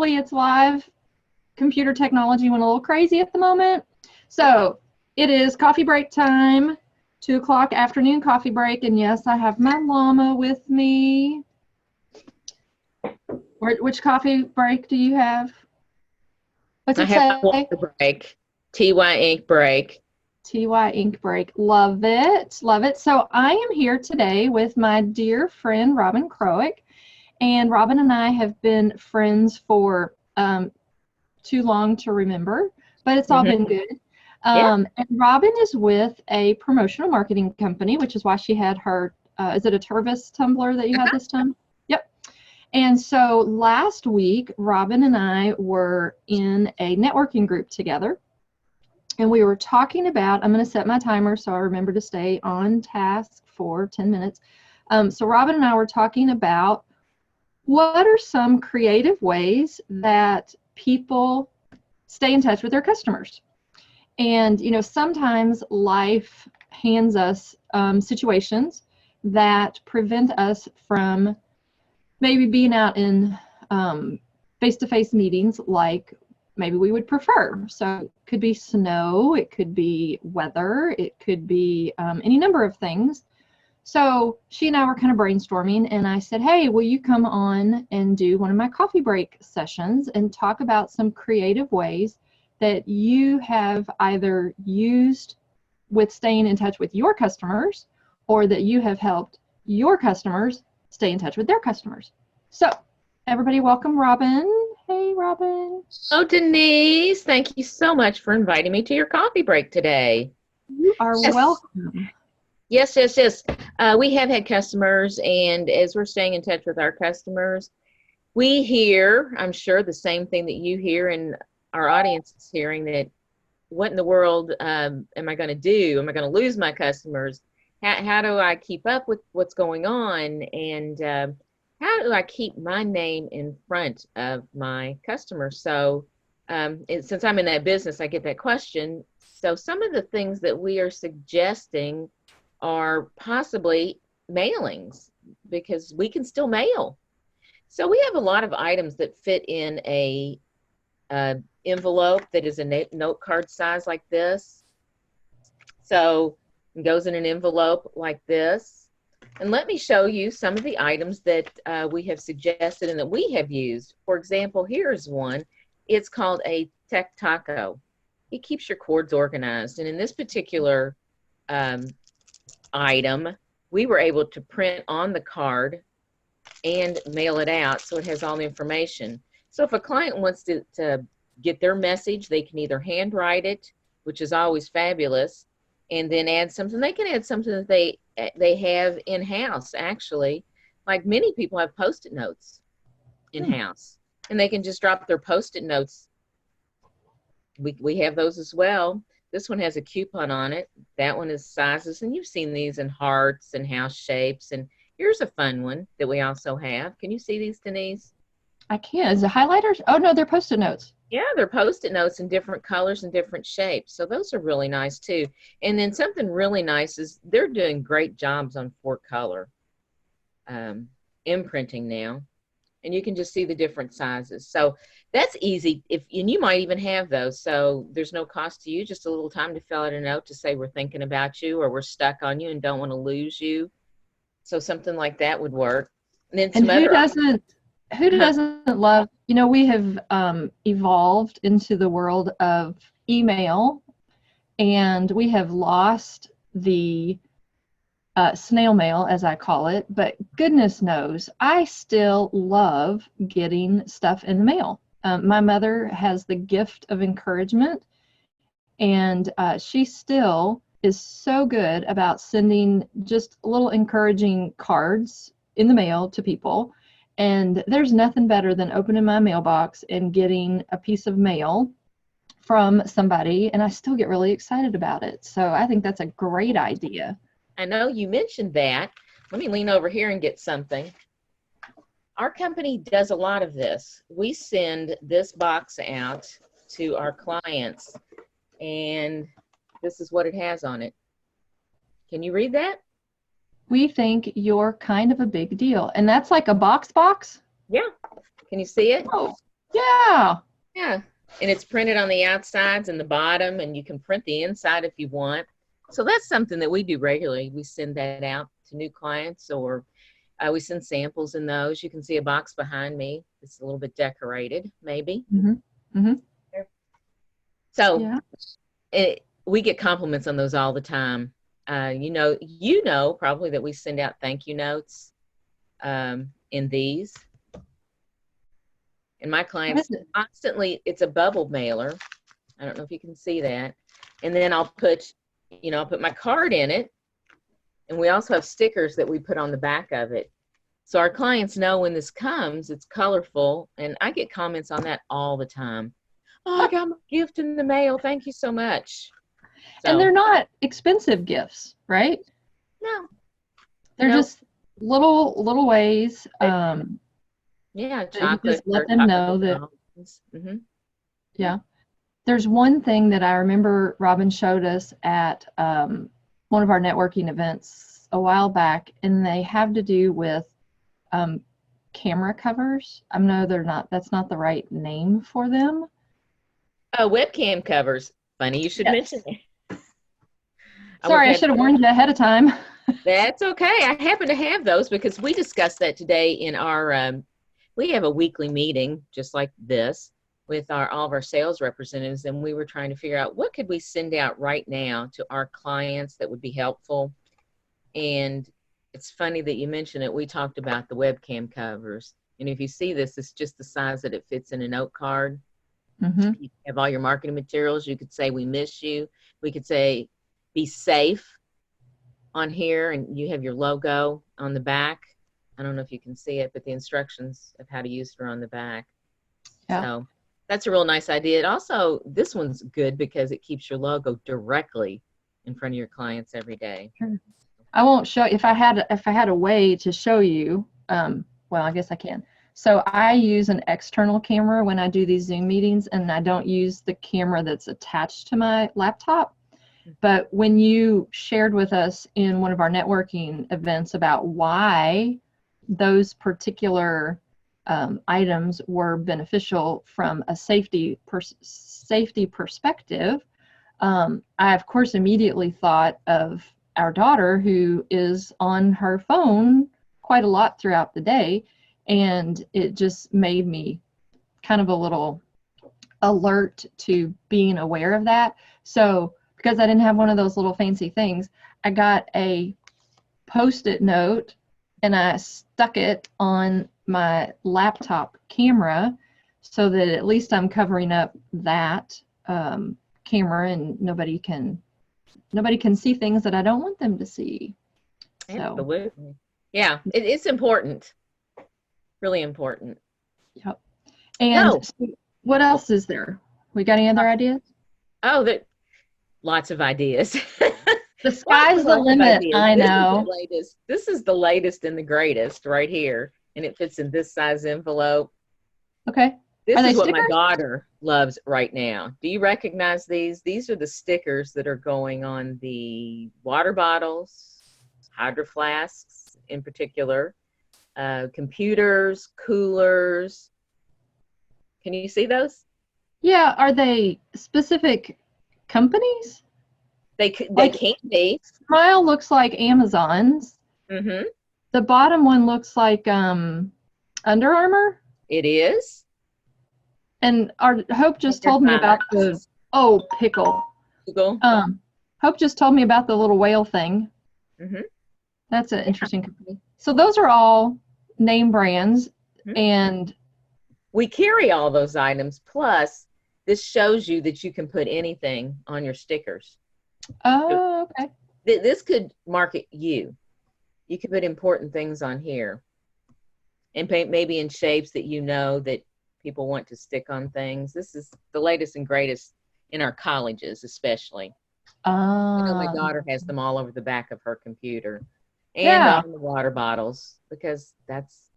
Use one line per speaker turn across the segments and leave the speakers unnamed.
Thankfully, it's live. Computer technology went a little crazy at the moment. So it is coffee break time, 2 o'clock afternoon coffee break. And yes, I have my llama with me. Which coffee break do you have? What's it say?
I have my water break. TY ink break.
TY ink break. Love it. Love it. So I am here today with my dear friend, Robin Krawiec. And Robin and I have been friends for too long to remember, but it's all been good. And Robin is with a promotional marketing company, which is why she had her, is it a Tervis tumbler that you had this time? Yep. And so last week, Robin and I were in a networking group together, and we were talking about, I'm going to set my timer so I remember to stay on task for 10 minutes. So Robin and I were talking about what are some creative ways that people stay in touch with their customers. And, you know, sometimes life hands us situations that prevent us from maybe being out in face-to-face meetings like maybe we would prefer. So it could be snow, it could be weather, it could be any number of things. So she and I were kind of brainstorming, and I said, hey, will you come on and do one of my coffee break sessions and talk about some creative ways that you have either used with staying in touch with your customers, or that you have helped your customers stay in touch with their customers. So everybody welcome Robin. Hey, Robin.
Oh, Denise, thank you so much for inviting me to your coffee break today.
You are welcome.
Yes. We have had customers, and as we're staying in touch with our customers, we hear, I'm sure, the same thing that you hear, and our audience is hearing, that what in the world am I going to do? Am I going to lose my customers? How do I keep up with what's going on? And how do I keep my name in front of my customers? So since I'm in that business, I get that question. So some of the things that we are suggesting are possibly mailings, because we can still mail. So we have a lot of items that fit in a envelope that is a note card size like this. So it goes in an envelope like this. And let me show you some of the items that we have suggested and that we have used. For example, here's one. It's called a Tech Taco. It keeps your cords organized. And in this particular item, we were able to print on the card and mail it out, so it has all the information. So if a client wants to get their message, they can either handwrite it, which is always fabulous, and then add something. They can add something that they have in-house, actually. Like many people have Post-it notes in-house, and they can just drop their Post-it notes. We have those as well. This one has a coupon on it. That one is sizes, and you've seen these in hearts and house shapes. And here's a fun one that we also have. Can you see these, Denise?
I can. Is it highlighters? Oh, no, they're Post-it notes.
Yeah, they're Post-it notes in different colors and different shapes. So those are really nice, too. And then something really nice is they're doing great jobs on 4-color imprinting now. And you can just see the different sizes. So that's easy. And you might even have those. So there's no cost to you, just a little time to fill out a note to say we're thinking about you, or we're stuck on you and don't want to lose you. So something like that would work. And then some
who doesn't love, you know, we have evolved into the world of email, and we have lost the snail mail, as I call it, but goodness knows, I still love getting stuff in the mail. My mother has the gift of encouragement, and she still is so good about sending just little encouraging cards in the mail to people. And there's nothing better than opening my mailbox and getting a piece of mail from somebody, and I still get really excited about it. So I think that's a great idea.
I know you mentioned that. Let me lean over here and get something. Our company does a lot of this. We send this box out to our clients, and this is what it has on it. Can you read that?
We think you're kind of a big deal. And that's like a box?
Yeah. Can you see it?
Oh, Yeah.
Yeah. And it's printed on the outsides and the bottom, and you can print the inside if you want. So that's something that we do regularly. We send that out to new clients, or we send samples in those. You can see a box behind me. It's a little bit decorated, maybe.
Mhm. Mhm.
So
Yeah.
we get compliments on those all the time. You know probably that we send out thank you notes in these. And my
What is
clients
it?
constantly, it's a bubble mailer. I don't know if you can see that. And then I'll put my card in it. And we also have stickers that we put on the back of it. So our clients know when this comes, it's colorful. And I get comments on that all the time. Oh, I got my gift in the mail. Thank you so much.
And
So,
they're not expensive gifts, right?
no,
They're
nope.
just little ways
Yeah,
that you
chocolate
just let
or
them
chocolate
know that,
McDonald's. Mm-hmm.
yeah. There's one thing that I remember Robin showed us at one of our networking events a while back, and they have to do with um, camera covers. I know that's not the right name for them.
Oh, webcam covers. Funny you should mention
Yes.
that.
Sorry, I should have warned you ahead of time.
That's okay. I happen to have those because we discussed that today in our, we have a weekly meeting just like this with all of our sales representatives, and we were trying to figure out what could we send out right now to our clients that would be helpful. And it's funny that you mentioned it. We talked about the webcam covers. And if you see this, it's just the size that it fits in a note card.
Mm-hmm.
You have all your marketing materials. You could say, we miss you. We could say, be safe on here, and you have your logo on the back. I don't know if you can see it, but the instructions of how to use it are on the back.
Yeah.
So that's a real nice idea. It also, this one's good because it keeps your logo directly in front of your clients every day.
Sure. I won't show if I had a way to show you. Well, I guess I can. So I use an external camera when I do these Zoom meetings, and I don't use the camera that's attached to my laptop. But when you shared with us in one of our networking events about why those particular items were beneficial from a safety perspective, I of course immediately thought of our daughter, who is on her phone quite a lot throughout the day, and it just made me kind of a little alert to being aware of that. So because I didn't have one of those little fancy things, I got a post-it note and I stuck it on my laptop camera so that at least I'm covering up that camera, and nobody can see things that I don't want them to see. So,
Absolutely. Yeah, it's important. Really important.
yep. And
No.
so what else is there? We got any other ideas?
Oh, lots of ideas.
The
Lots
sky's
and
the
lots of
limit,
ideas.
I
This is the
know.
latest. This is the latest and the greatest right here. And it fits in this size envelope.
Okay.
This
Are they
is what my
stickers?
daughter loves right now. Do you recognize these? These are the stickers that are going on the water bottles, hydro flasks in particular, computers, coolers. Can you see those?
Yeah, are they specific companies?
They
Like
can be.
Smile looks like Amazon's.
Mm-hmm.
The bottom one looks like Under Armour.
It is.
And Hope just
They're
told me about the pickle.
Google.
Hope just told me about the little whale thing.
Mm-hmm.
That's an interesting company. So those are all name brands,
Mm-hmm.
and
We carry all those items. Plus, this shows you that you can put anything on your stickers.
oh, okay.
This could market you. You could put important things on here, and maybe in shapes that you know that people want to stick on things. This is the latest and greatest in our colleges, especially. I know my daughter has them all over the back of her computer and
Yeah.
on the water bottles because that's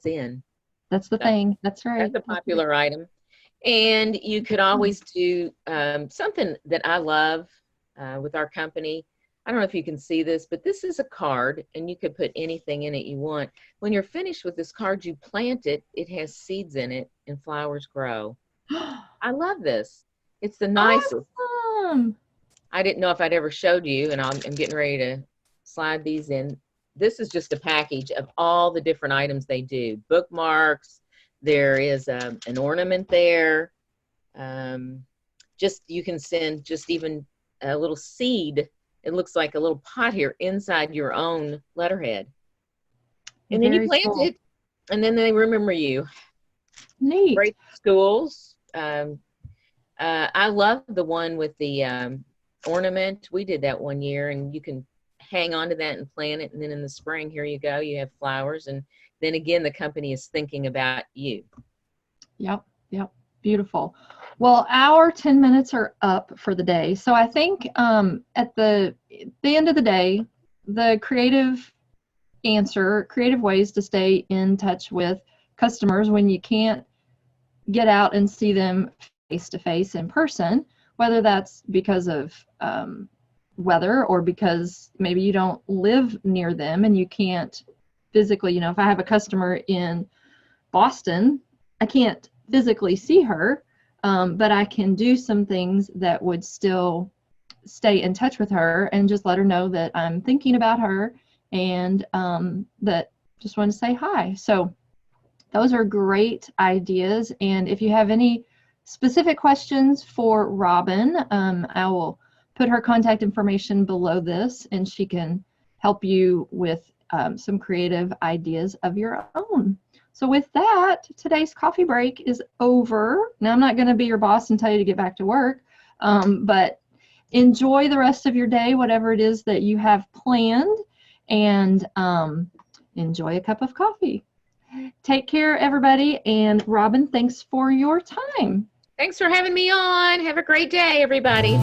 in.
That's the thing. That's right.
That's a popular item. And you could always do something that I love with our company. I don't know if you can see this, but this is a card, and you could put anything in it you want. When you're finished with this card, you plant it. It has seeds in it, and flowers grow. I love this. It's the nicest.
Awesome.
I didn't know if I'd ever showed you, and I'm getting ready to slide these in. This is just a package of all the different items they do. Bookmarks. There is an ornament there. Just you can send just even a little seed. It looks like a little pot here inside your own letterhead. And then you
Very
plant
cool.
it, and then they remember you.
Neat.
Great schools. I love the one with the ornament. We did that one year, and you can hang on to that and plant it. And then in the spring, here you go. You have flowers. And then again, the company is thinking about you.
Yep. Yep. Beautiful. Well, our 10 minutes are up for the day. So I think at the end of the day, the creative ways to stay in touch with customers when you can't get out and see them face to face in person, whether that's because of weather or because maybe you don't live near them and you can't physically, if I have a customer in Boston, I can't physically see her, but I can do some things that would still stay in touch with her and just let her know that I'm thinking about her and that just want to say hi. So those are great ideas. And if you have any specific questions for Robin, I will put her contact information below this, and she can help you with some creative ideas of your own. So with that, today's coffee break is over. Now, I'm not going to be your boss and tell you to get back to work, but enjoy the rest of your day, whatever it is that you have planned, and enjoy a cup of coffee. Take care, everybody. And Robin, thanks for your time.
Thanks for having me on. Have a great day, everybody.